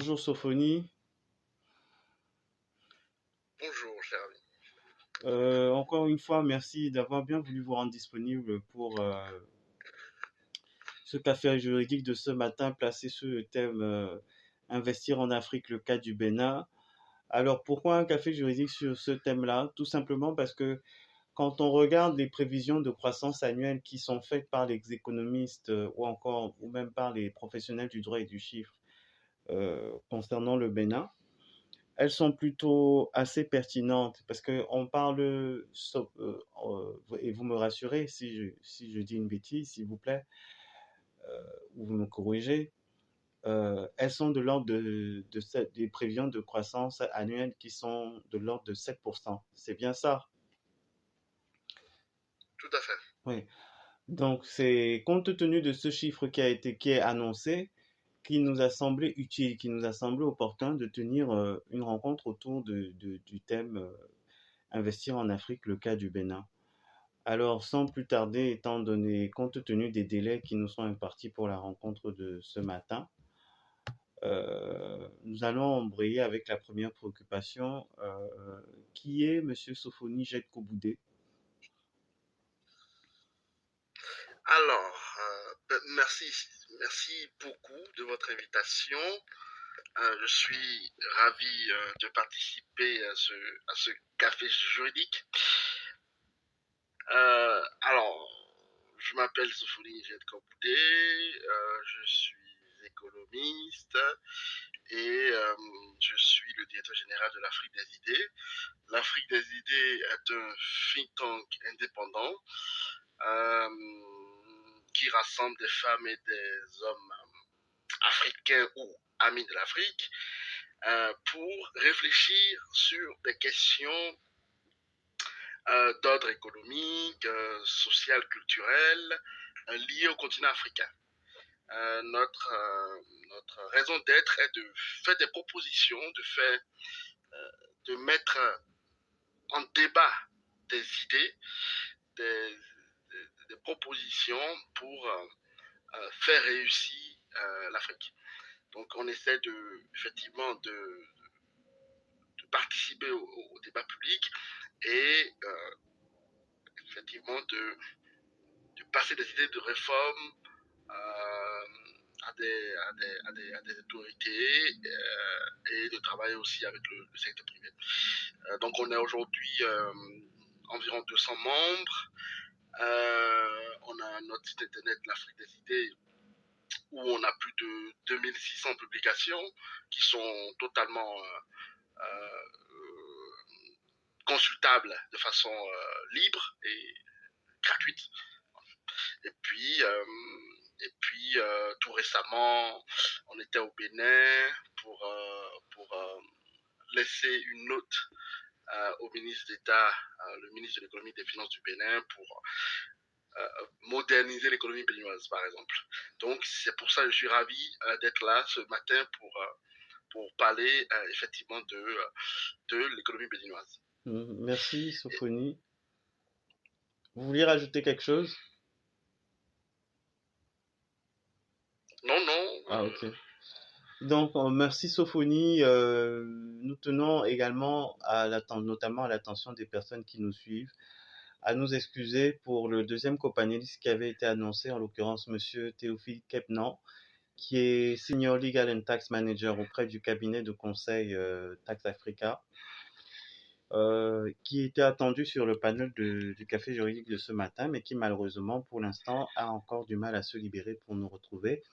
Bonjour Sophonie. Bonjour, cher ami. Encore une fois, merci d'avoir bien voulu vous rendre disponible pour ce café juridique de ce matin placé sur le thème Investir en Afrique, le cas du Bénin. Alors pourquoi un café juridique sur ce thème-là? Tout simplement parce que quand on regarde les prévisions de croissance annuelles qui sont faites par les économistes ou même par les professionnels du droit et du chiffre concernant le Bénin, elles sont plutôt assez pertinentes parce que on parle, et vous me rassurez si je dis une bêtise, s'il vous plaît, ou vous me corrigez, elles sont de l'ordre des prévisions de croissance annuelle qui sont de l'ordre de 7%. C'est bien ça? Tout à fait. Oui. Donc, c'est compte tenu de ce chiffre qui est annoncé, qui nous a semblé utile, qui nous a semblé opportun de tenir une rencontre autour du thème Investir en Afrique, le cas du Bénin. Alors, sans plus tarder, étant donné, compte tenu des délais qui nous sont impartis pour la rencontre de ce matin, nous allons embrayer avec la première préoccupation, qui est Monsieur Sophonie Jette-Koboudé. Alors, merci beaucoup de votre invitation. Je suis ravi de participer à ce café juridique. Alors, je m'appelle Sophonie Jette-Koboudé, je suis économiste et je suis le directeur général de l'Afrique des idées. L'Afrique des idées est un think tank indépendant euh, qui rassemble des femmes et des hommes africains ou amis de l'Afrique pour réfléchir sur des questions d'ordre économique, social, culturel liées au continent africain. Notre raison d'être est de faire des propositions, de mettre en débat des idées, des, des propositions pour faire réussir l'Afrique. Donc on essaie effectivement de participer au débat public et effectivement de passer des idées de réforme à des autorités et de travailler aussi avec le secteur privé. Donc on est aujourd'hui environ 200 membres. On a notre site internet l'Afrique des idées où on a plus de 2600 publications qui sont totalement consultables de façon libre et gratuite. Et puis, tout récemment, on était au Bénin pour laisser une note au ministre d'État, le ministre de l'économie et des finances du Bénin, pour moderniser l'économie béninoise, par exemple. Donc, c'est pour ça que je suis ravi d'être là ce matin pour parler effectivement de l'économie béninoise. Merci Sophonie. Vous vouliez rajouter quelque chose? Non, non. Ah, ok. Donc, merci Sophonie. Nous tenons également notamment à l'attention des personnes qui nous suivent, à nous excuser pour le deuxième copanéliste qui avait été annoncé, en l'occurrence Monsieur Théophile Kepnan, qui est Senior Legal and Tax Manager auprès du cabinet de conseil Tax Africa, qui était attendu sur le panel du café juridique de ce matin, mais qui malheureusement pour l'instant a encore du mal à se libérer pour nous retrouver.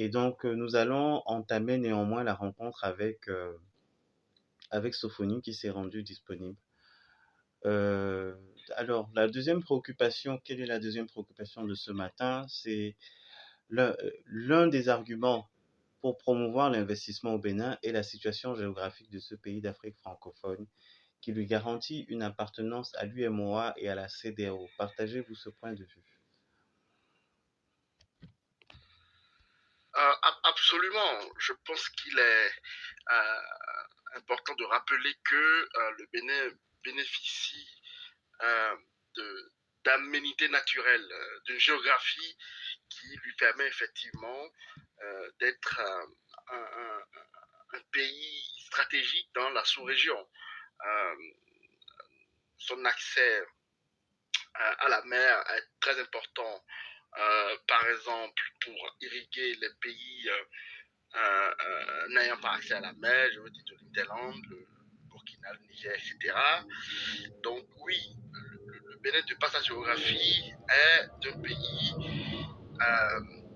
Et donc nous allons entamer néanmoins la rencontre avec Sophonie qui s'est rendue disponible. Alors la deuxième préoccupation, quelle est la deuxième préoccupation de ce matin? C'est l'un des arguments pour promouvoir l'investissement au Bénin est la situation géographique de ce pays d'Afrique francophone qui lui garantit une appartenance à l'UMOA et à la CEDEAO. Partagez-vous ce point de vue? Absolument. Je pense qu'il est important de rappeler que le Bénin bénéficie euh, d'aménités naturelles, d'une géographie qui lui permet effectivement d'être un pays stratégique dans la sous-région. Euh, Son accès à la mer est très important, par exemple, pour irriguer les pays n'ayant pas accès à la mer, je veux dire le Niderlande, le Burkina, le Niger, etc. Donc oui, le Bénin, de par sa géographie, est un pays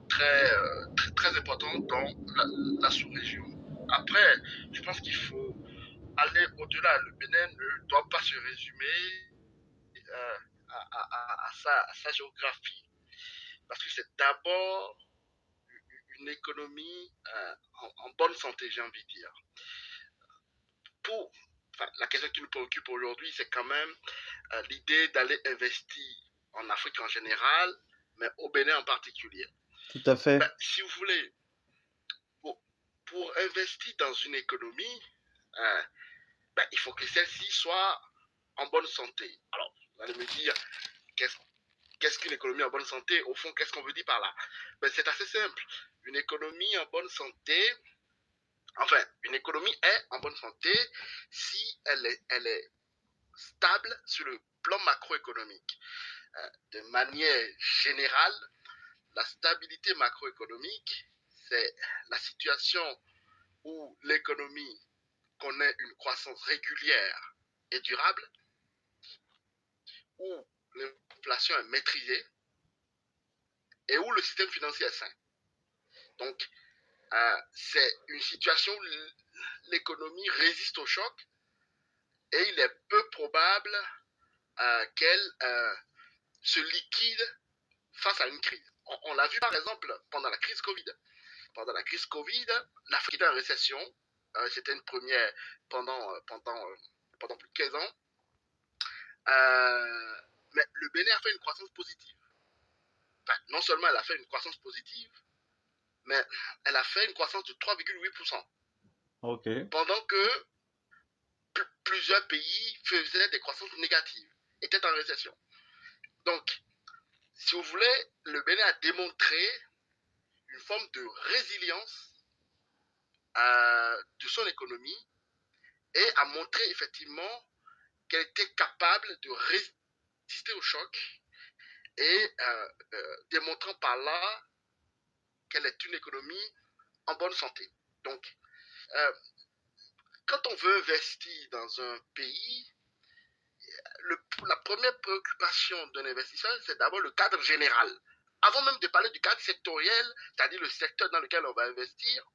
très important dans la sous-région. Après, je pense qu'il faut aller au-delà. Le Bénin ne doit pas se résumer à sa géographie, parce que c'est d'abord une économie en bonne santé, j'ai envie de dire. La question qui nous préoccupe aujourd'hui, c'est quand même l'idée d'aller investir en Afrique en général, mais au Bénin en particulier. Tout à fait. Si vous voulez, pour investir dans une économie, il faut que celle-ci soit en bonne santé. Alors, vous allez me dire, qu'est-ce qu'une économie en bonne santé? Au fond, qu'est-ce qu'on veut dire par là? C'est assez simple. Une économie en bonne santé, une économie est en bonne santé si elle est stable sur le plan macroéconomique. De manière générale, la stabilité macroéconomique, c'est la situation où l'économie connaît une croissance régulière et durable, où l'inflation est maîtrisée et où le système financier est sain. Donc, c'est une situation où l'économie résiste au choc et il est peu probable qu'elle se liquide face à une crise. On l'a vu par exemple pendant la crise Covid. Pendant la crise Covid, l'Afrique était en récession. C'était une première pendant plus de 15 ans. Mais le Bénin a fait une croissance positive. Non seulement elle a fait une croissance positive, mais elle a fait une croissance de 3,8%. Okay. Pendant que plusieurs pays faisaient des croissances négatives, étaient en récession. Donc, si vous voulez, le Bénin a démontré une forme de résilience de son économie et a montré effectivement qu'elle était capable de résister au choc et démontrant par là qu'elle est une économie en bonne santé. Donc, quand on veut investir dans un pays, la première préoccupation d'un investisseur, c'est d'abord le cadre général. Avant même de parler du cadre sectoriel, c'est-à-dire le secteur dans lequel on va investir,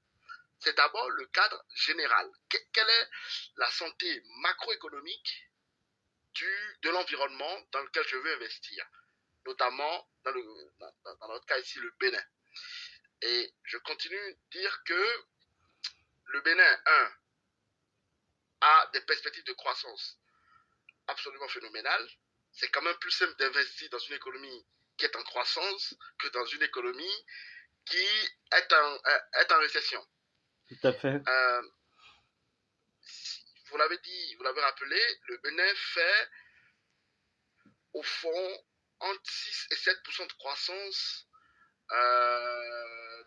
c'est d'abord le cadre général. Quelle est la santé macroéconomique de l'environnement dans lequel je veux investir, notamment dans notre cas ici, le Bénin. Et je continue de dire que le Bénin, a des perspectives de croissance absolument phénoménales. C'est quand même plus simple d'investir dans une économie qui est en croissance que dans une économie qui est en récession. Tout à fait. Vous l'avez dit, vous l'avez rappelé, le Bénin fait au fond entre 6 et 7% de croissance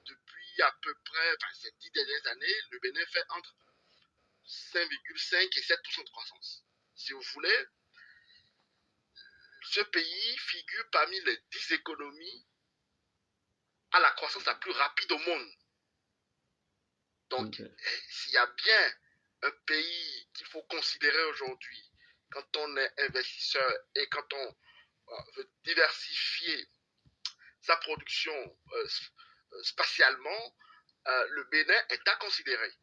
depuis à peu près ces 10 dernières années. Le Bénin fait entre 5,5 et 7% de croissance. Si vous voulez, ce pays figure parmi les 10 économies à la croissance la plus rapide au monde. Donc, s'il y a bien un pays qu'il faut considérer aujourd'hui quand on est investisseur et quand on veut diversifier sa production spatialement, le Bénin est à considérer.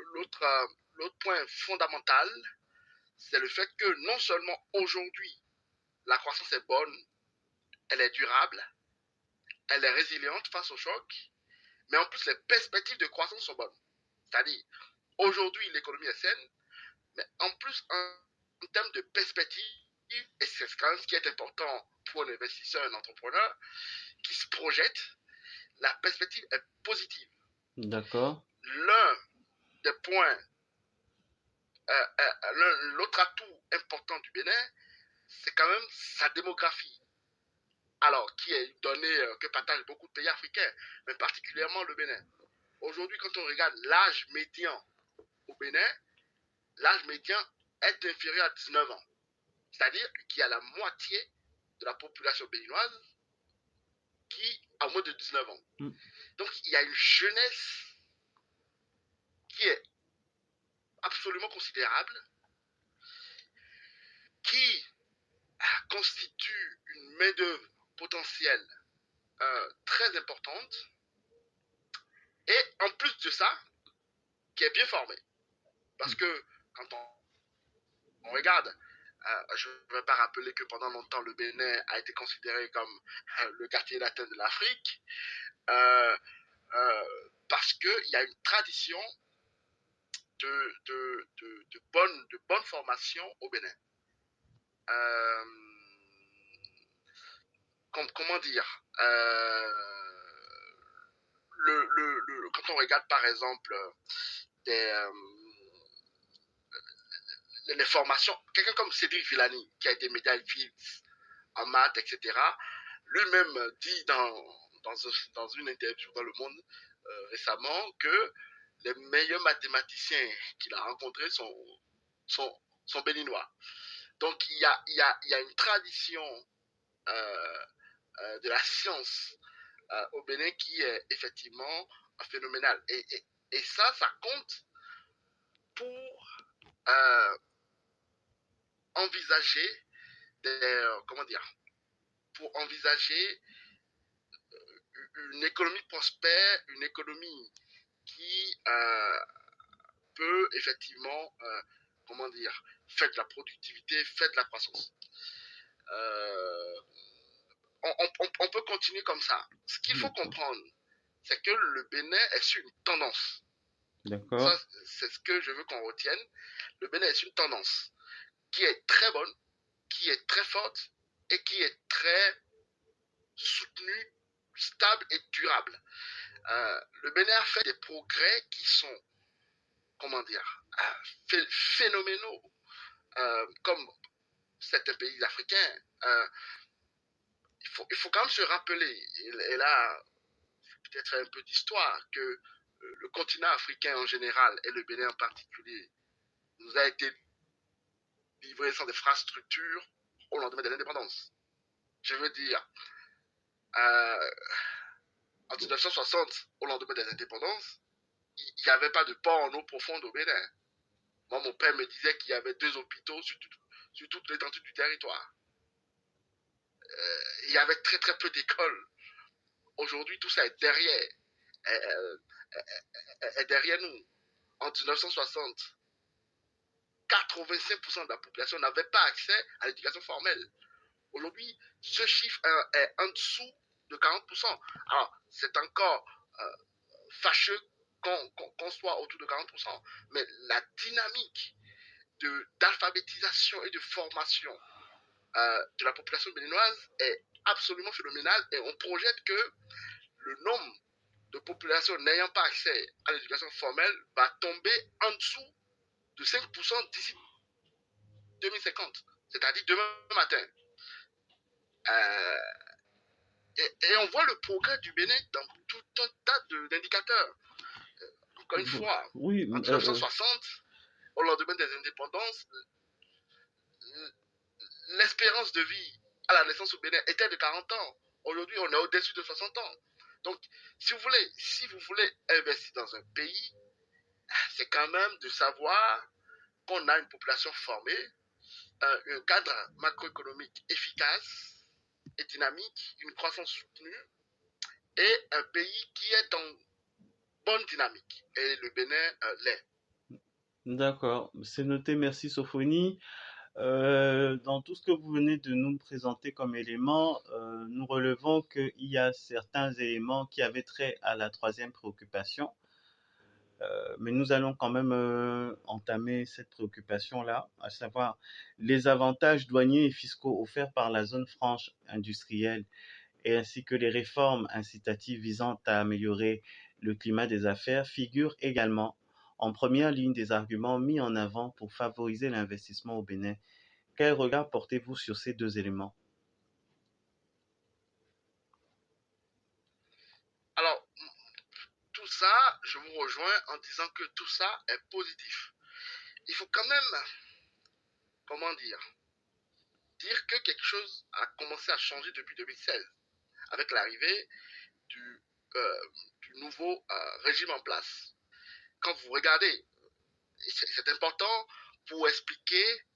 L'autre point fondamental, c'est le fait que non seulement aujourd'hui, la croissance est bonne, elle est durable, elle est résiliente face au choc, mais en plus les perspectives de croissance sont bonnes. C'est-à-dire, aujourd'hui l'économie est saine, mais en plus en termes de perspectives, et c'est quand même ce qui est important pour un investisseur, un entrepreneur, qui se projette, la perspective est positive. D'accord. L'un des points, l'autre atout important du Bénin, c'est quand même sa démographie. Alors, qui est une donnée que partagent beaucoup de pays africains, mais particulièrement le Bénin. Aujourd'hui, quand on regarde l'âge médian au Bénin, l'âge médian est inférieur à 19 ans. C'est-à-dire qu'il y a la moitié de la population béninoise qui a moins de 19 ans. Mm. Donc il y a une jeunesse qui est absolument considérable, qui constitue une main-d'œuvre potentielle très importante, et en plus de ça, qui est bien formée. Parce que quand on regarde, je ne vais pas rappeler que pendant longtemps, le Bénin a été considéré comme le quartier latin de l'Afrique, euh, parce qu'il y a une tradition de bonne formation au Bénin. Euh, comment dire quand on regarde par exemple des, les formations, quelqu'un comme Cédric Villani, qui a été médaillé en maths, etc., lui-même dit dans une interview dans Le Monde récemment que les meilleurs mathématiciens qu'il a rencontrés sont béninois. Donc il y a une tradition euh, de la science au Bénin qui est effectivement phénoménale. Et ça compte pour envisager comment dire, pour envisager une économie prospère, une économie qui peut effectivement, comment dire, faire de la productivité, faire de la croissance. On peut continuer comme ça. Ce qu'il faut comprendre, c'est que le Bénin est sur une tendance. D'accord. Ça, c'est ce que je veux qu'on retienne. Le Bénin est sur une tendance qui est très bonne, qui est très forte et qui est très soutenue, stable et durable. Le Bénin a fait des progrès qui sont, comment dire, phénoménaux, comme certains pays africains. Il faut quand même se rappeler, et là, peut-être un peu d'histoire, que le continent africain en général, et le Bénin en particulier, nous a été livré sans infrastructures au lendemain de l'indépendance. Je veux dire, en 1960, au lendemain des indépendances, il n'y avait pas de port en eau profonde au Bénin. Moi, mon père me disait qu'il y avait 2 hôpitaux sur toute l'étendue du territoire. Il y avait très très peu d'écoles. Aujourd'hui, tout ça est derrière, est derrière nous. En 1960, 85% de la population n'avait pas accès à l'éducation formelle. Aujourd'hui, ce chiffre est en dessous de 40%. Alors, c'est encore fâcheux qu'on soit autour de 40%, mais la dynamique d'alphabétisation et de formation de la population béninoise est absolument phénoménale, et on projette que le nombre de populations n'ayant pas accès à l'éducation formelle va tomber en dessous de 5% d'ici 2050, c'est-à-dire demain matin. Et on voit le progrès du Bénin dans tout un tas d'indicateurs. Encore une fois, Oui, en 1960, au lendemain des indépendances, l'espérance de vie à la naissance au Bénin était de 40 ans. Aujourd'hui, on est au-dessus de 60 ans. Donc, si vous voulez investir dans un pays, c'est quand même de savoir qu'on a une population formée, un cadre macroéconomique efficace et dynamique, une croissance soutenue, et un pays qui est en bonne dynamique. Et le Bénin l'est. d'accord, c'est noté, merci Sophonie. Dans tout ce que vous venez de nous présenter comme éléments, nous relevons qu'il y a certains éléments qui avaient trait à la troisième préoccupation, mais nous allons quand même entamer cette préoccupation-là, à savoir les avantages douaniers et fiscaux offerts par la zone franche industrielle et ainsi que les réformes incitatives visant à améliorer le climat des affaires figurent également en première ligne des arguments mis en avant pour favoriser l'investissement au Bénin. Quel regard portez-vous sur ces deux éléments? Alors, tout ça, je vous rejoins en disant que tout ça est positif. Il faut quand même, comment dire que quelque chose a commencé à changer depuis 2016, avec l'arrivée du, du nouveau régime en place. Quand vous regardez, c'est important pour expliquer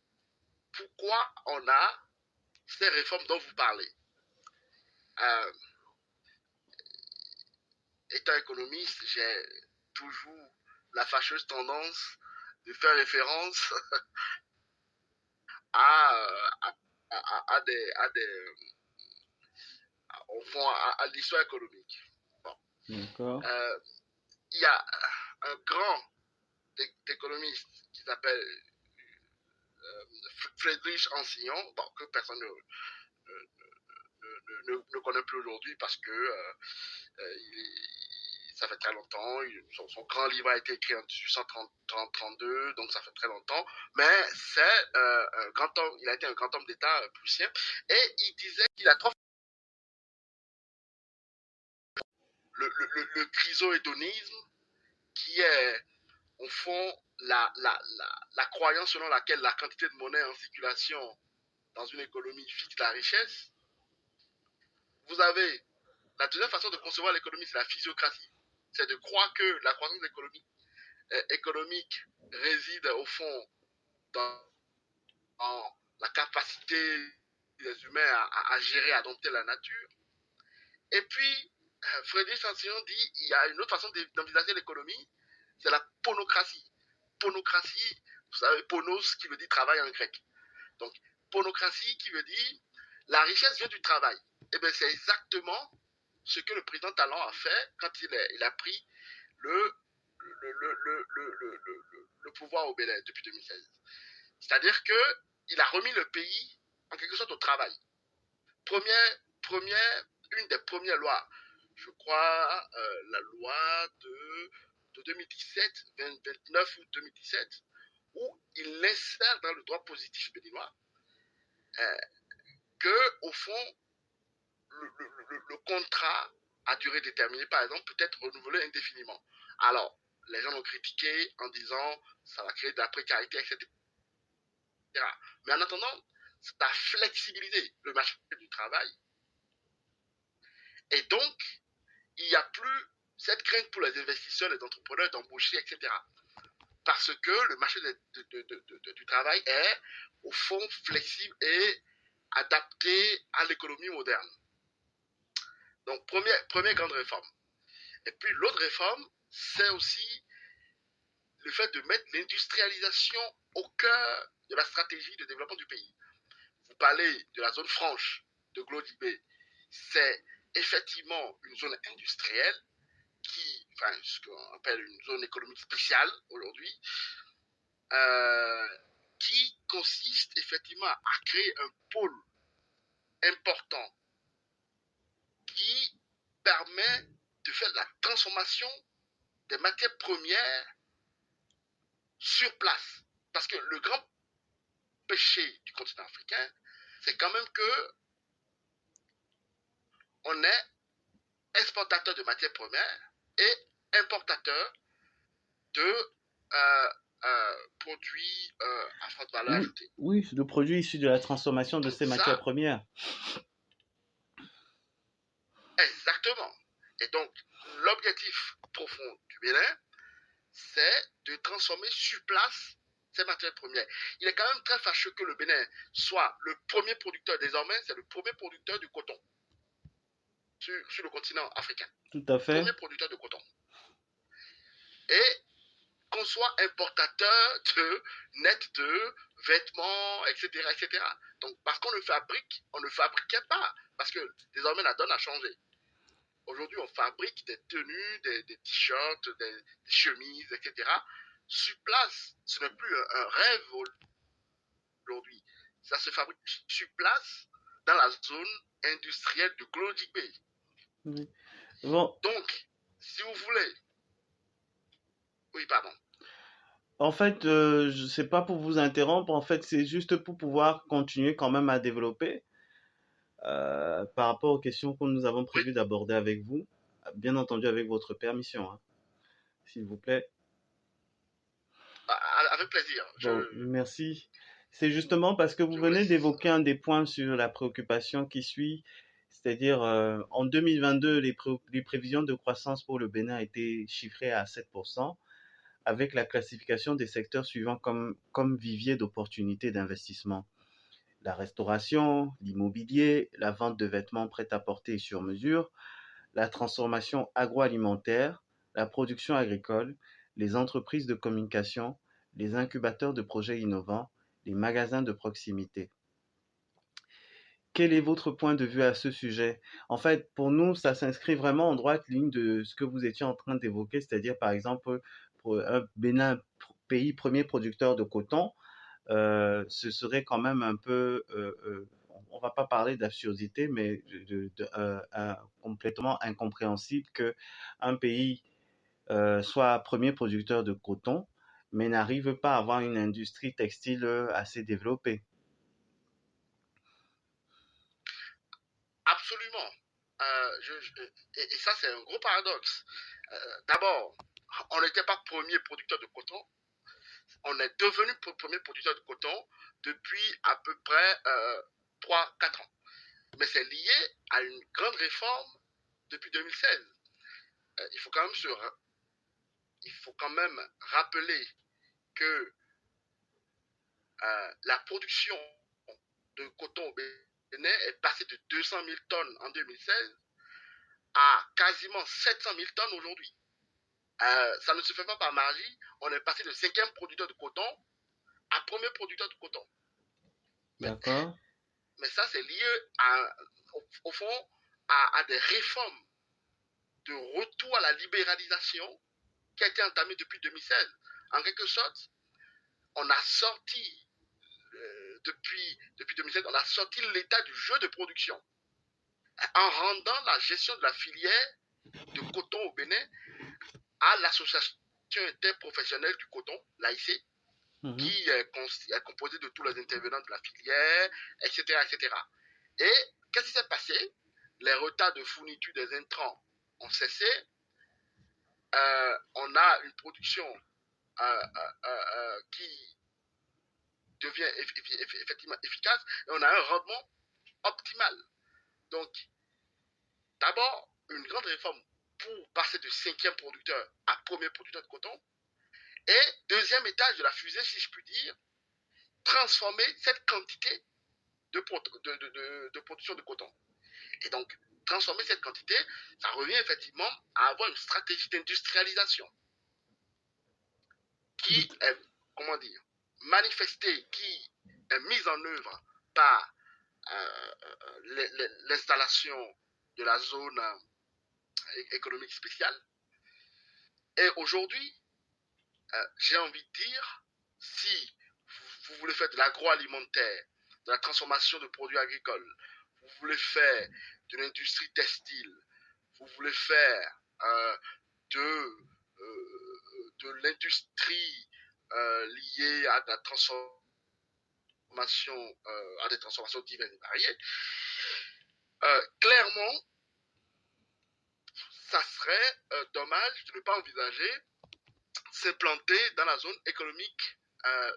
pourquoi on a ces réformes dont vous parlez. Euh, Étant économiste, j'ai toujours la fâcheuse tendance de faire référence à, au fond, à l'histoire économique. Bon. D'accord. Il y a un grand économiste qui s'appelle Friedrich Ancillon, bon, que personne ne connaît plus aujourd'hui parce que ça fait très longtemps. Son grand livre a été écrit en 1832, donc ça fait très longtemps. Mais c'est un grand homme, il a été un grand homme d'État prussien. Et il disait qu'il a trop le chrysohédonisme, qui est au fond la croyance selon laquelle la quantité de monnaie en circulation dans une économie fixe la richesse. Vous avez la deuxième façon de concevoir l'économie, c'est la physiocratie. C'est de croire que la croissance économique réside au fond dans la capacité des humains à gérer, à dompter la nature. Et puis, Frédéric Sansillon dit il y a une autre façon d'envisager l'économie, c'est la ponocratie. Ponocratie, vous savez, ponos qui veut dire travail en grec. Donc, ponocratie qui veut dire la richesse vient du travail. Et bien, c'est exactement ce que le président Talon a fait quand il a pris le pouvoir au Bénin depuis 2016. C'est-à-dire qu'il a remis le pays en quelque sorte au travail. Une des premières lois, je crois, la loi de 2017, 29 août 2017, où il insère dans le droit positif béninois que, au fond, le contrat à durée déterminée, par exemple, peut être renouvelé indéfiniment. Alors, les gens l'ont critiqué en disant ça va créer de la précarité, etc. Mais en attendant, ça a flexibilisé le marché du travail. Et donc, il n'y a plus cette crainte pour les investisseurs, les entrepreneurs d'embaucher, etc. Parce que le marché du travail est, au fond, flexible et adapté à l'économie moderne. Donc, première grande réforme. Et puis, l'autre réforme, c'est aussi le fait de mettre l'industrialisation au cœur de la stratégie de développement du pays. Vous parlez de la zone franche de Glodibé. C'est effectivement une zone industrielle ce qu'on appelle une zone économique spéciale aujourd'hui, qui consiste effectivement à créer un pôle important qui permet de faire la transformation des matières premières sur place. Parce que le grand péché du continent africain, c'est quand même que on est exportateur de matières premières et importateur de produits à forte valeur ajoutée. Oui, de produits issus de la transformation de ces matières premières. Exactement. Et donc, l'objectif profond du Bénin, c'est de transformer sur place ces matières premières. Il est quand même très fâcheux que le Bénin soit le premier producteur, désormais, c'est le premier producteur de coton sur le continent africain. Tout à fait. Premier producteur de coton. Et qu'on soit importateur net de vêtements, etc., etc. Donc, parce qu'on ne fabriquait pas, parce que désormais la donne a changé. Aujourd'hui, on fabrique des tenues, des t-shirts, des chemises, etc. Sur place, ce n'est plus un rêve aujourd'hui. Ça se fabrique sur place dans la zone industrielle de Glodibé. Oui. Bon. Donc, si vous voulez... Oui, pardon. En fait, je sais pas pour vous interrompre, en fait, c'est juste pour pouvoir continuer quand même à développer par rapport aux questions que nous avons prévu d'aborder avec vous, bien entendu avec votre permission. Hein. s'il vous plaît. Avec plaisir. Bon, merci. C'est justement parce que vous Je vous venez laisse. d'évoquer un des points sur la préoccupation qui suit, c'est-à-dire en 2022, les prévisions de croissance pour le Bénin étaient chiffrées à 7%, avec la classification des secteurs suivants comme vivier d'opportunités d'investissement. La restauration, l'immobilier, la vente de vêtements prêt-à-porter et sur mesure, la transformation agroalimentaire, la production agricole, les entreprises de communication, les incubateurs de projets innovants, les magasins de proximité. Quel est votre point de vue à ce sujet? En fait, pour nous, ça s'inscrit vraiment en droite ligne de ce que vous étiez en train d'évoquer, c'est-à-dire par exemple pour un Bénin, pays premier producteur de coton, ce serait quand même un peu, on va pas parler d'absurdité, mais complètement incompréhensible que un pays soit premier producteur de coton, mais n'arrive pas à avoir une industrie textile assez développée. Absolument. Et ça, c'est un gros paradoxe. D'abord, on n'était pas premier producteur de coton. On est devenu premier producteur de coton depuis à peu près 3-4 ans. Mais c'est lié à une grande réforme depuis 2016. Il faut quand même il faut quand même rappeler que la production de coton au Bénin est passée de 200 000 tonnes en 2016 à quasiment 700 000 tonnes aujourd'hui. Ça ne se fait pas par magie. On est passé de cinquième producteur de coton à premier producteur de coton. Mais, D'accord? mais ça, c'est lié au fond à des réformes de retour à la libéralisation qui a été entamée depuis 2016. En quelque sorte, on a sorti, depuis 2016, on a sorti l'état du jeu de production en rendant la gestion de la filière de coton au Bénin à l'association interprofessionnelle du coton, l'AIC, Mhm. qui est composée de tous les intervenants de la filière, etc. etc. Et qu'est-ce qui s'est passé? Les retards de fourniture des intrants ont cessé. On a une production qui devient effectivement efficace et on a un rendement optimal. Donc, d'abord, une grande réforme pour passer de cinquième producteur à premier producteur de coton. Et deuxième étage de la fusée, si je puis dire, transformer cette quantité de production de coton. Et donc, transformer cette quantité, ça revient effectivement à avoir une stratégie d'industrialisation qui est, comment dire, manifestée, qui est mise en œuvre par l'installation de la zone économique spéciale. Et aujourd'hui, j'ai envie de dire, si vous voulez faire de l'agroalimentaire, de la transformation de produits agricoles, vous voulez faire de l'industrie textile, vous voulez faire de, de l'industrie liée à la transformation, à des transformations diverses et variées, clairement, ça serait dommage de ne pas envisager s'implanter dans la zone économique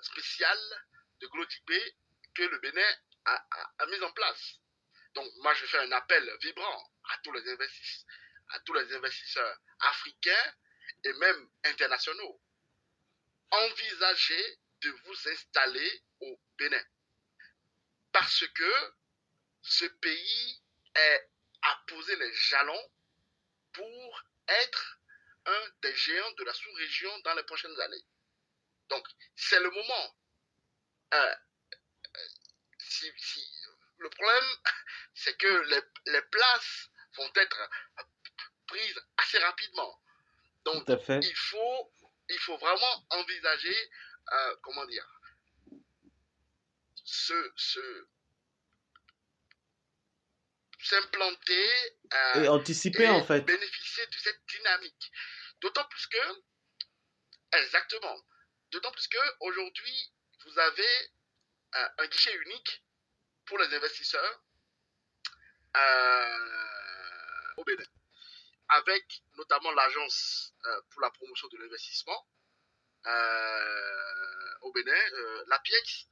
spéciale de Glotibé que le Bénin a mise en place. Donc, moi, je fais un appel vibrant à à tous les investisseurs africains et même internationaux. Envisagez de vous installer au Bénin parce que ce pays a posé les jalons pour être un des géants de la sous-région dans les prochaines années. Donc, c'est le moment. Euh, le problème, c'est que les places vont être prises assez rapidement. Tout Donc, à fait. il faut vraiment envisager, comment dire, s'implanter Et anticiper en et fait. bénéficier de cette dynamique. D'autant plus que, exactement, d'autant plus qu'aujourd'hui, vous avez un guichet unique pour les investisseurs au Bénin. avec notamment l'agence pour la promotion de l'investissement au Bénin, l'APIEX,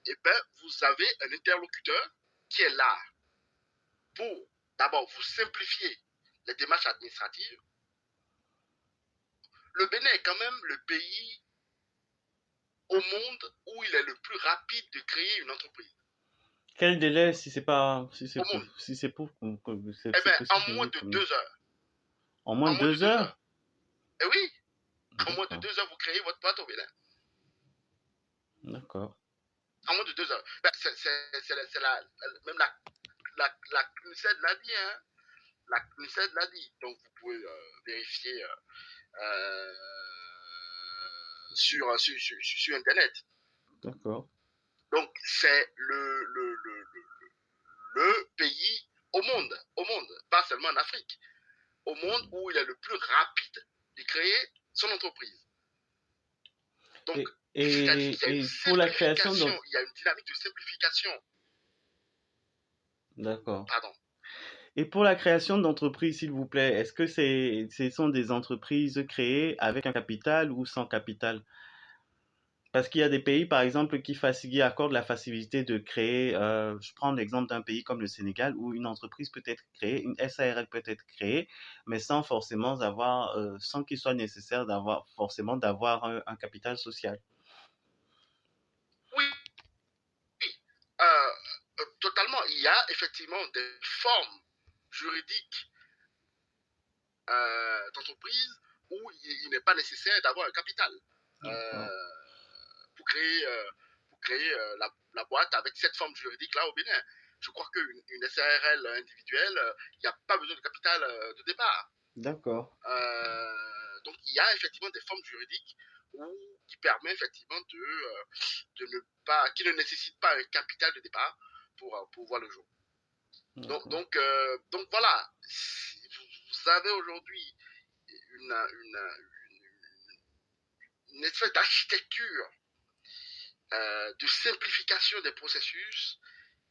eh ben, vous avez un interlocuteur qui est là pour d'abord vous simplifier les démarches administratives. Le Bénin est quand même le pays au monde où il est le plus rapide de créer une entreprise. Quel délai, si c'est pas, si c'est Au monde. si c'est pour, Eh c'est bien, possible de en moins nous de communiquer. 2 heures. En moins En de moins de deux 2 heures. heures? Eh oui, en moins de D'accord, 2 heures, vous créez votre boîte au Bénin. d'accord, En moins de 2 heures. Ben, même la CNUSED l'a dit, hein. La CNUSED l'a dit. Donc, vous pouvez vérifier euh, sur Internet. d'accord. Donc, c'est le pays au monde, pas seulement en Afrique, au monde où il est le plus rapide de créer son entreprise. Donc, c'est-à-dire qu'il y a une Et pour la création, simplification, il y a une dynamique de simplification. d'accord. Pardon. Et pour la création d'entreprises, s'il vous plaît, est-ce que ce sont des entreprises créées avec un capital ou sans capital? Parce qu'il y a des pays, par exemple, qui accordent la facilité de créer, je prends l'exemple d'un pays comme le Sénégal, où une entreprise peut être créée, une SARL peut être créée, mais sans forcément avoir, sans qu'il soit nécessaire d'avoir un capital social. Oui, oui. Totalement. Il y a effectivement des formes juridiques d'entreprise où il n'est pas nécessaire d'avoir un capital D'accord. euh, pour créer la boîte avec cette forme juridique-là au Bénin. Je crois qu'une SARL individuelle, il n'y a pas besoin de capital de départ. D'accord. Donc il y a effectivement des formes juridiques qui permettent effectivement de ne pas, qui ne nécessitent pas un capital de départ pour voir le jour. D'accord. Donc voilà, vous avez aujourd'hui une espèce d'architecture de simplification des processus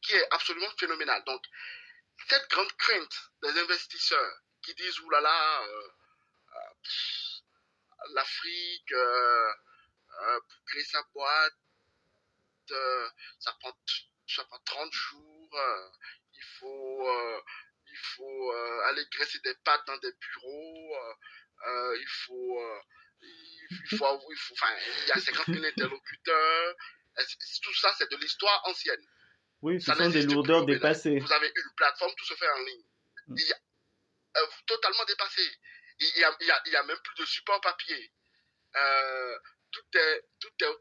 qui est absolument phénoménale. Donc cette grande crainte des investisseurs qui disent oulala, l'Afrique, pour créer sa boîte, euh, ça, prend, ça prend 30 jours, il faut, euh, il faut aller graisser des pattes dans des bureaux, il faut, enfin, il y a 50 000 interlocuteurs, tout ça c'est de l'histoire ancienne. Oui, ce Ça sont des n'existe plus lourdeurs au Bénin. dépassées. Vous avez une plateforme, tout se fait en ligne. Il y a, totalement dépassé. Il y a même plus de support papier. Tout est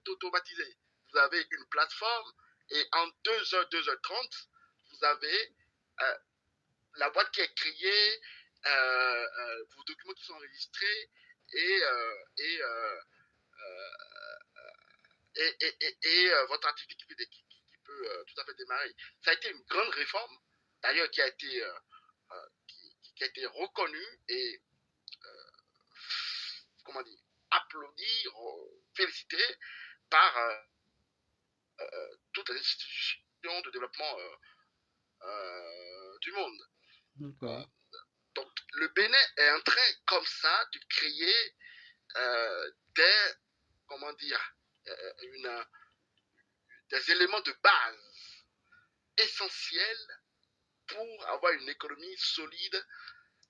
automatisé. Vous avez une plateforme et en 2 heures, 2h30, vous avez euh, la boîte qui est créée, vos documents qui sont enregistrés et, euh, et, euh, votre activité qui peut tout à fait démarrer. Ça a été une grande réforme, d'ailleurs, qui a été reconnue et, comment dire, applaudie, félicitée par toutes les institutions de développement du monde. D'accord. Donc, le Bénin est en train, comme ça, de créer des, comment dire, une, des éléments de base essentiels pour avoir une économie solide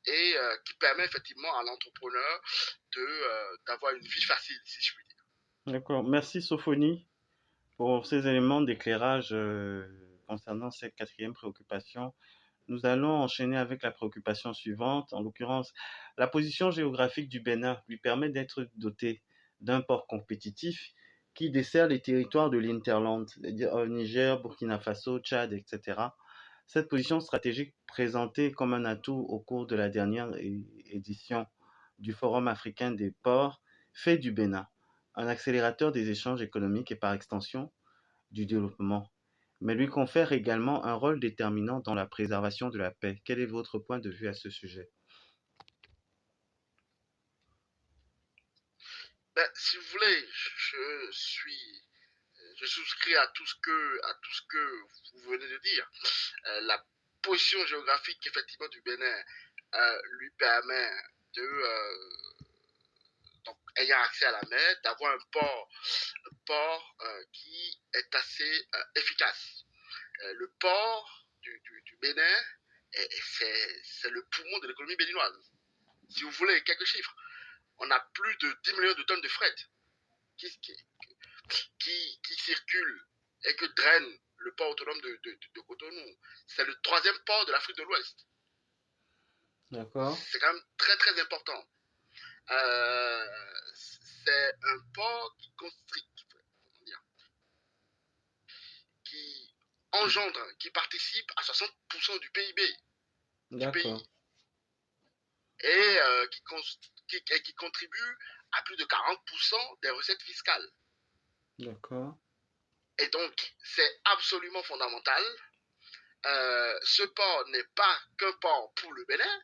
et qui permet effectivement à l'entrepreneur d'avoir une vie facile, si je puis dire. D'accord. Merci Sophonie pour ces éléments d'éclairage concernant cette quatrième préoccupation. Nous allons enchaîner avec la préoccupation suivante. En l'occurrence, la position géographique du Bénin lui permet d'être doté d'un port compétitif qui dessert les territoires de l'Hinterland, c'est-à-dire Niger, Burkina Faso, Tchad, etc. Cette position stratégique présentée comme un atout au cours de la dernière édition du Forum africain des ports fait du Bénin un accélérateur des échanges économiques et par extension du développement, mais lui confère également un rôle déterminant dans la préservation de la paix. Quel est votre point de vue à ce sujet? Ben, si vous voulez, je souscris à à tout ce que vous venez de dire. La position géographique effectivement du Bénin lui permet de, donc, ayant accès à la mer, d'avoir un port qui est assez efficace. Le port du Bénin, c'est le poumon de l'économie béninoise. Si vous voulez quelques chiffres, on a plus de 10 millions de tonnes de fret qui, qui circulent et que draine le port autonome de Cotonou. C'est le troisième port de l'Afrique de l'Ouest. D'accord. C'est quand même très très important. C'est un port qui engendre, qui participe à 60% du PIB du pays et qui contribue à plus de 40% des recettes fiscales. D'accord. Et donc, c'est absolument fondamental. Ce port n'est pas qu'un port pour le Bénin,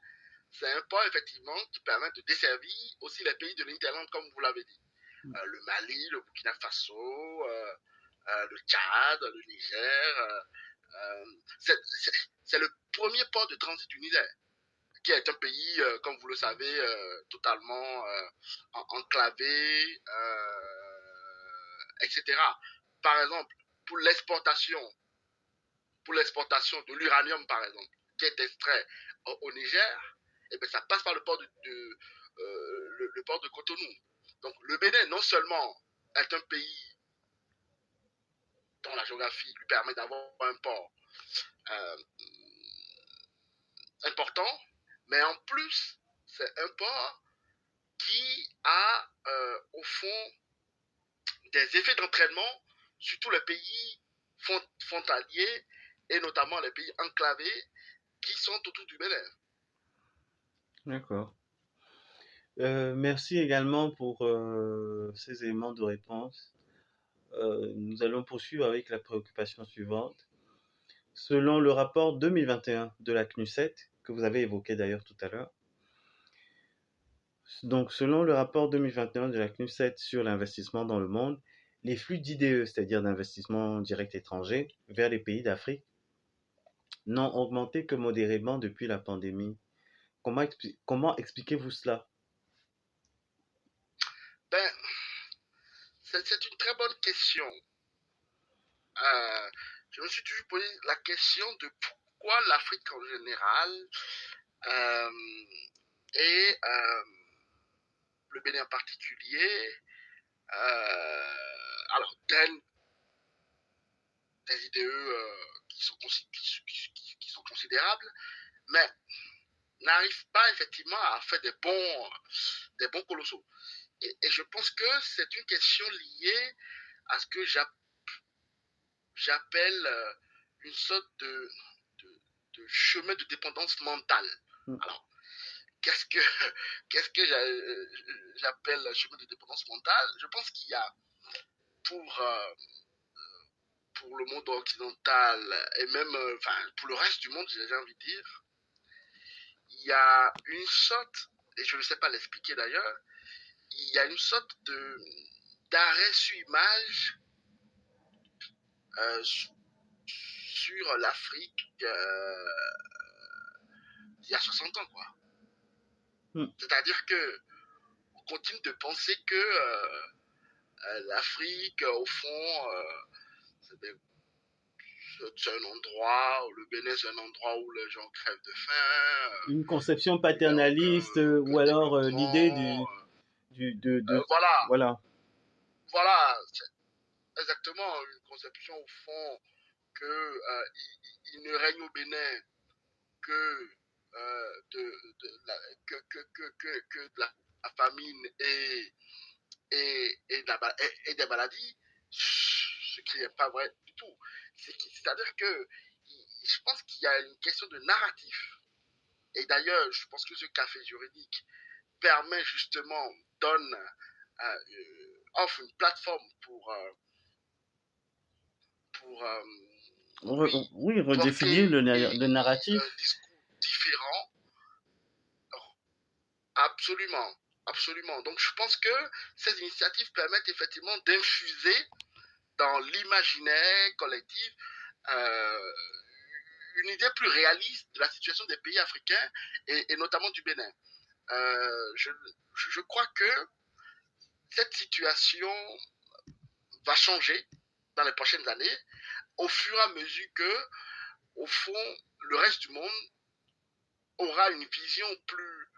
c'est un port effectivement qui permet de desservir aussi les pays de l'Interland, comme vous l'avez dit. Le Mali, le Burkina Faso, le Tchad, le Niger. C'est le premier port de transit du Niger, qui est un pays, comme vous le savez, totalement enclavé, etc. Par exemple, pour l'exportation de l'uranium, par exemple, qui est extrait au Niger, et bien, ça passe par le port le port de Cotonou. Donc le Bénin, non seulement est un pays dont la géographie lui permet d'avoir un port euh, important, mais en plus, c'est un port qui a, au fond, des effets d'entraînement sur tous les pays frontaliers et notamment les pays enclavés qui sont autour du Bénin. D'accord. Merci également pour ces éléments de réponse. Nous allons poursuivre avec la préoccupation suivante. Selon le rapport 2021 de la CNUSET, que vous avez évoqué d'ailleurs tout à l'heure, donc selon le rapport 2021 de la CNUSET sur l'investissement dans le monde, les flux d'IDE, c'est-à-dire d'investissement direct étranger, vers les pays d'Afrique, n'ont augmenté que modérément depuis la pandémie. Comment expliquez-vous cela? Ben, c'est une très bonne question. Je me suis toujours posé la question de pourquoi l'Afrique en général euh, et le Bénin en particulier alors draine des IDE qui sont considérables, mais n'arrive pas effectivement à faire des bons colossaux. Et je pense que c'est une question liée à ce que j'appelle une sorte de chemin de dépendance mentale. Alors, qu'est-ce que, qu'est-ce que j'appelle chemin de dépendance mentale? Je pense qu'il y a pour, pour le monde occidental et même pour le reste du monde, j'ai envie de dire, il y a une sorte, et je ne sais pas l'expliquer d'ailleurs, il y a une sorte d'arrêt sur image sur l'Afrique il y a 60 ans, quoi. C'est-à-dire que on continue de penser que l'Afrique, au fond, c'est un endroit, le Bénin, c'est un endroit où les gens crèvent de faim. Une conception paternaliste ou alors l'idée voilà. Voilà. Voilà, c'est exactement une conception au fond que il ne règne au Bénin que que de la famine et des maladies, ce qui n'est pas vrai du tout. C'est-à-dire que je pense qu'il y a une question de narratif. Et d'ailleurs, je pense que ce café juridique permet justement, offre une plateforme pour oui, redéfinir le narratif. un discours différent. Absolument, absolument. Donc je pense que ces initiatives permettent effectivement d'infuser dans l'imaginaire collectif une idée plus réaliste de la situation des pays africains et notamment du Bénin. Je crois que cette situation va changer dans les prochaines années au fur et à mesure que, au fond, le reste du monde aura une vision plus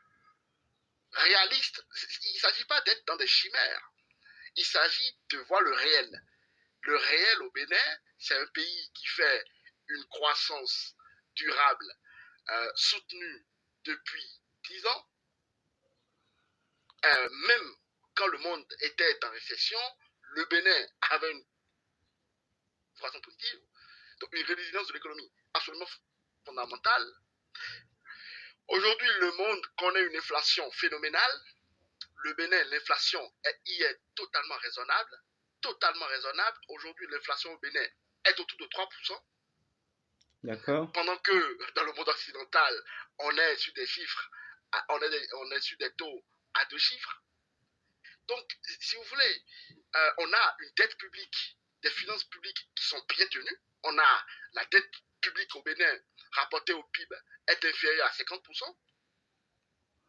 réaliste. Il ne s'agit pas d'être dans des chimères. Il s'agit de voir le réel. Le réel au Bénin, c'est un pays qui fait une croissance durable, soutenue depuis 10 ans. Même quand le monde était en récession, le Bénin avait une croissance positive, donc une résilience de l'économie absolument fondamentale. Aujourd'hui, le monde connaît une inflation phénoménale. Le Bénin, l'inflation y est totalement raisonnable. Totalement raisonnable. Aujourd'hui, l'inflation au Bénin est autour de 3%. D'accord. Pendant que dans le monde occidental, on est sur des chiffres, on est sur des taux à 2 chiffres. Donc, si vous voulez, on a une dette publique, des finances publiques qui sont bien tenues. On a la dette publique au Bénin rapportée au PIB est inférieure à 50%.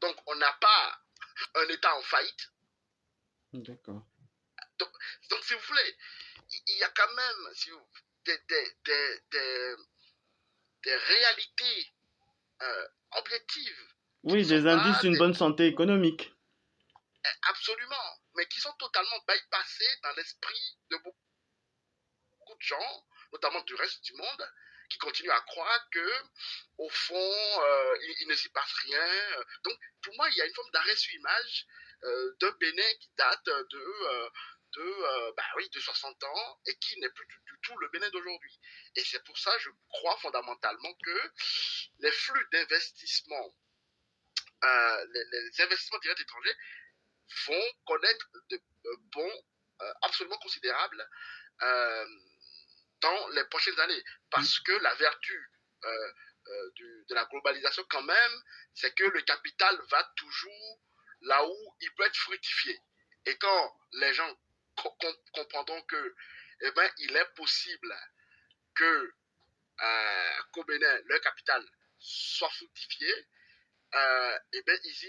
Donc, on n'a pas un État en faillite. D'accord. Donc si vous voulez, il y a quand même des réalités objectives. Oui, des indices d'une bonne santé économique. Absolument, mais qui sont totalement bypassés dans l'esprit de beaucoup de gens, notamment du reste du monde, qui continuent à croire que, au fond, il ne s'y passe rien. Donc, pour moi, il y a une forme d'arrêt sur image d'un Bénin qui date de 60 ans et qui n'est plus du tout le Bénin d'aujourd'hui. Et c'est pour ça, je crois fondamentalement que les flux d'investissement, les investissements directs étrangers vont connaître de bons absolument considérables dans les prochaines années. Parce que la vertu de la globalisation, quand même, c'est que le capital va toujours là où il peut être fructifié. Et quand les gens comprendront que, eh ben, il est possible que qu'au Bénin, leur capital soit fructifié, eh ben, ils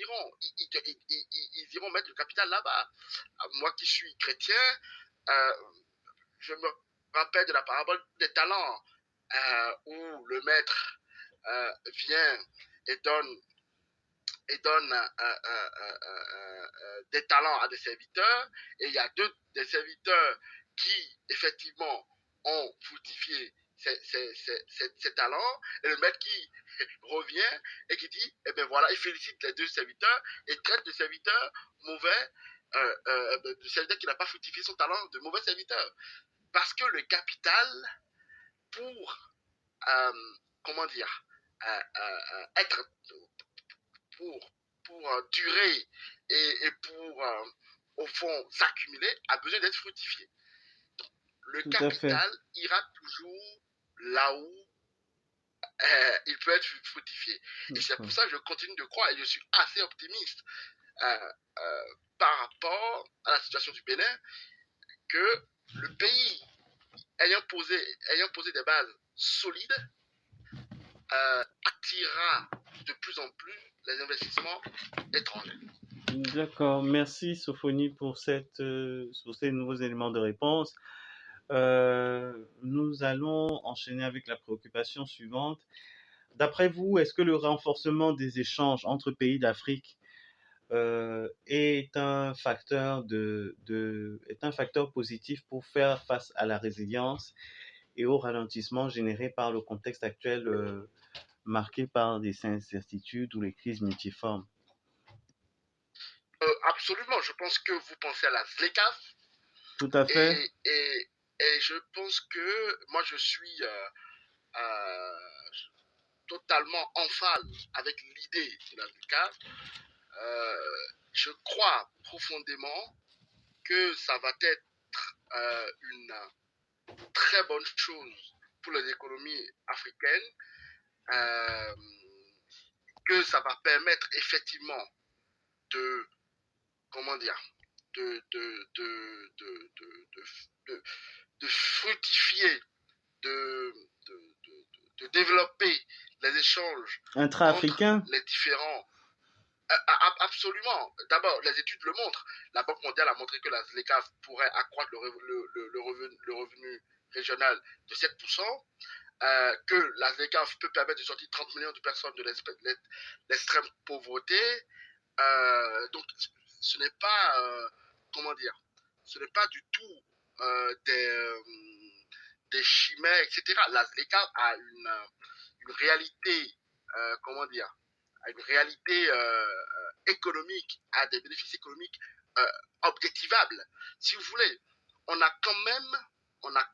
iront mettre le capital là-bas. Moi qui suis chrétien, je me rappelle de la parabole des talents, où le maître vient et donne des talents à des serviteurs, et il y a deux des serviteurs qui, effectivement, ont fructifié ces talents, et le maître qui revient et qui dit, eh bien voilà, il félicite les deux serviteurs et traite de serviteurs mauvais, de serviteur qui n'a pas fructifié son talent, de mauvais serviteur. Parce que le capital, pour, comment dire, être, pour durer et pour, au fond, s'accumuler, a besoin d'être fructifié. Donc, le capital ira toujours là où il peut être fructifié. Et c'est pour ça que je continue de croire et je suis assez optimiste par rapport à la situation du Bénin, que le pays ayant posé des bases solides attirera de plus en plus les investissements étrangers. D'accord, merci Sophonie pour ces nouveaux éléments de réponse. Nous allons enchaîner avec la préoccupation suivante. D'après vous, est-ce que le renforcement des échanges entre pays d'Afrique est un facteur positif pour faire face à la résilience et au ralentissement généré par le contexte actuel marqué par des incertitudes ou les crises multiformes? Absolument, je pense que vous pensez à la ZLECAf. Tout à fait. Et je pense que moi je suis totalement en phase avec l'idée de la ZLECAf. Je crois profondément que ça va être une très bonne chose pour les économies africaines, que ça va permettre effectivement de, comment dire, de fructifier, de de développer les échanges entre Intra-africain? les différents. Absolument. D'abord, les études le montrent. La Banque mondiale a montré que la ZLECAf pourrait accroître le revenu régional de 7%, que la ZLECAf peut permettre de sortir 30 millions de personnes de l'extrême pauvreté. Donc, ce n'est pas, comment dire, ce n'est pas du tout des chimères, etc. La ZLECAf a une réalité, comment dire, à une réalité économique, à des bénéfices économiques objectivables. Si vous voulez, on a quand même, on a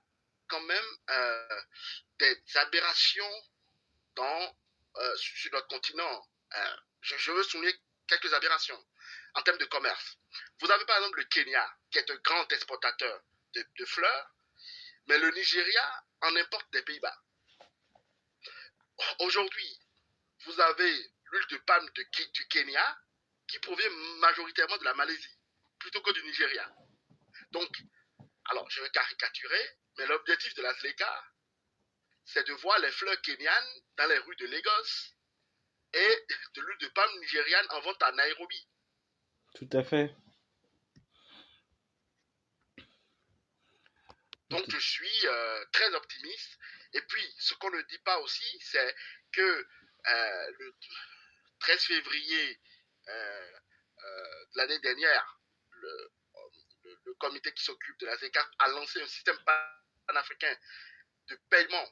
quand même des aberrations sur notre continent. Je veux souligner quelques aberrations en termes de commerce. Vous avez par exemple le Kenya, qui est un grand exportateur de fleurs, mais le Nigeria en importe des Pays-Bas. Aujourd'hui, vous avez l'huile de palme du Kenya qui provient majoritairement de la Malaisie plutôt que du Nigeria. Donc, alors je vais caricaturer, mais l'objectif de la ZLECA, c'est de voir les fleurs kenyanes dans les rues de Lagos et de l'huile de palme nigériane en vente à Nairobi. Tout à fait. Donc je suis très optimiste. Et puis, ce qu'on ne dit pas aussi, c'est que le 13 février de l'année dernière, le comité qui s'occupe de la ZECAf a lancé un système panafricain de paiement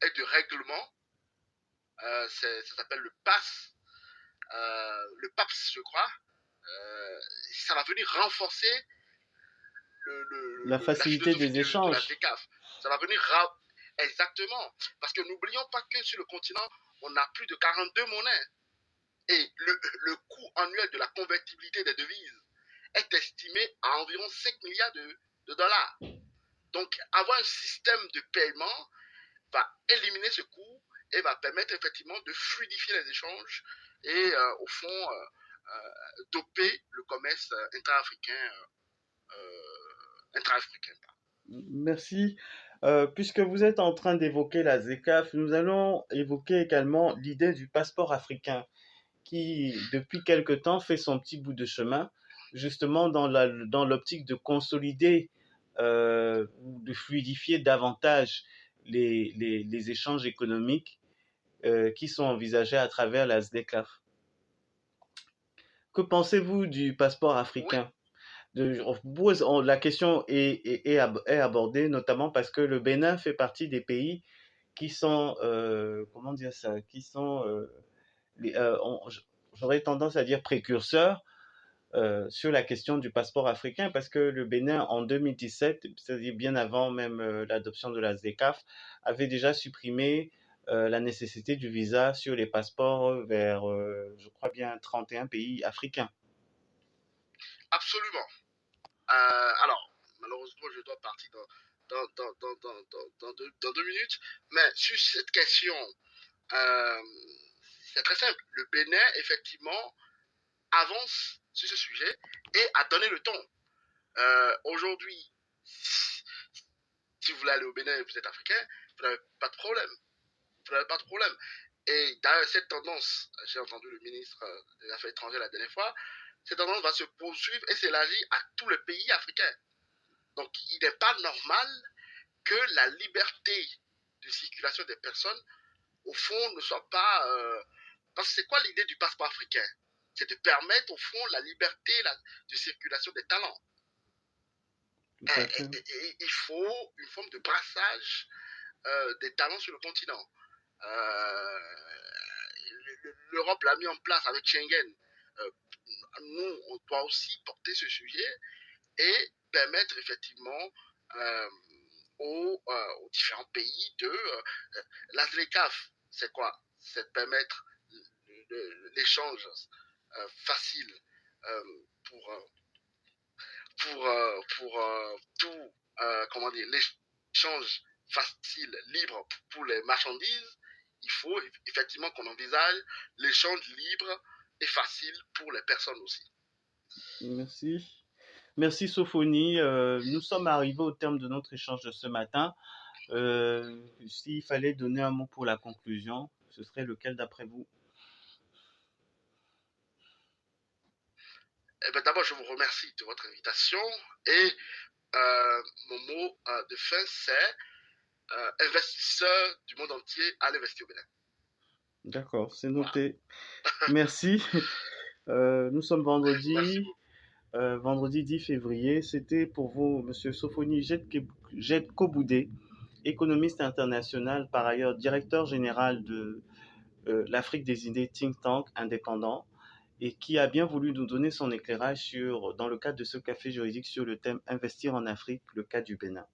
et de règlement. Ça s'appelle le PAS, le PAPS, je crois. Ça va venir renforcer La la facilité philosophie des de la échanges. ZECAf. Ça va venir exactement. Parce que n'oublions pas que sur le continent, on a plus de 42 monnaies. Et le coût annuel de la convertibilité des devises est estimé à environ 5 milliards de dollars. Donc, avoir un système de paiement va éliminer ce coût et va permettre effectivement de fluidifier les échanges et au fond doper le commerce intra-africain. Merci. Puisque vous êtes en train d'évoquer la ZECAf, nous allons évoquer également l'idée du passeport africain qui, depuis quelque temps, fait son petit bout de chemin, justement dans l'optique de consolider ou de fluidifier davantage les échanges économiques qui sont envisagés à travers la ZECAf. Que pensez-vous du passeport Oui, africain? La question est abordée notamment parce que le Bénin fait partie des pays qui sont, comment dire ça, qui sont, j'aurais tendance à dire précurseurs sur la question du passeport africain parce que le Bénin en 2017, c'est-à-dire bien avant même l'adoption de la ZECAf, avait déjà supprimé la nécessité du visa sur les passeports vers, je crois bien, 31 pays africains. absolument. Alors, malheureusement, je dois partir dans 2 minutes. Mais sur cette question, euh, c'est très simple. Le Bénin, effectivement, avance sur ce sujet et a donné le ton. Aujourd'hui, si vous voulez aller au Bénin et vous êtes africain, vous n'avez pas de problème. Vous n'avez pas de problème. Et d'ailleurs, cette tendance, j'ai entendu le ministre des Affaires étrangères la dernière fois, cette tendance va se poursuivre et s'élargir à tous les pays africains. Donc, il n'est pas normal que la liberté de circulation des personnes, au fond, ne soit pas... Parce que c'est quoi l'idée du passeport africain? C'est de permettre, au fond, la liberté de circulation des talents. Tout à fait. Il faut une forme de brassage des talents sur le continent. L'Europe l'a mis en place avec Schengen. Nous, on doit aussi porter ce sujet et permettre effectivement aux différents pays de... la ZLECAf, c'est quoi? C'est de permettre l'échange facile pour, tout, comment dire, l'échange facile, libre pour les marchandises. Il faut effectivement qu'on envisage l'échange libre et facile pour les personnes aussi. Merci. Merci Sophonie. Nous sommes arrivés au terme de notre échange de ce matin. S'il fallait donner un mot pour la conclusion, ce serait lequel d'après vous? Eh ben, d'abord, je vous remercie de votre invitation et mon mot de fin, c'est investisseurs du monde entier à l'investir au Bénin. D'accord, c'est Voilà. noté. Merci. Nous sommes Merci vendredi, beaucoup. vendredi 10 février. C'était pour vous, Monsieur Sofoni Jet-Koboudé, économiste international, par ailleurs directeur général de l'Afrique des idées think tank indépendant, et qui a bien voulu nous donner son éclairage sur, dans le cadre de ce café juridique sur le thème Investir en Afrique, le cas du Bénin.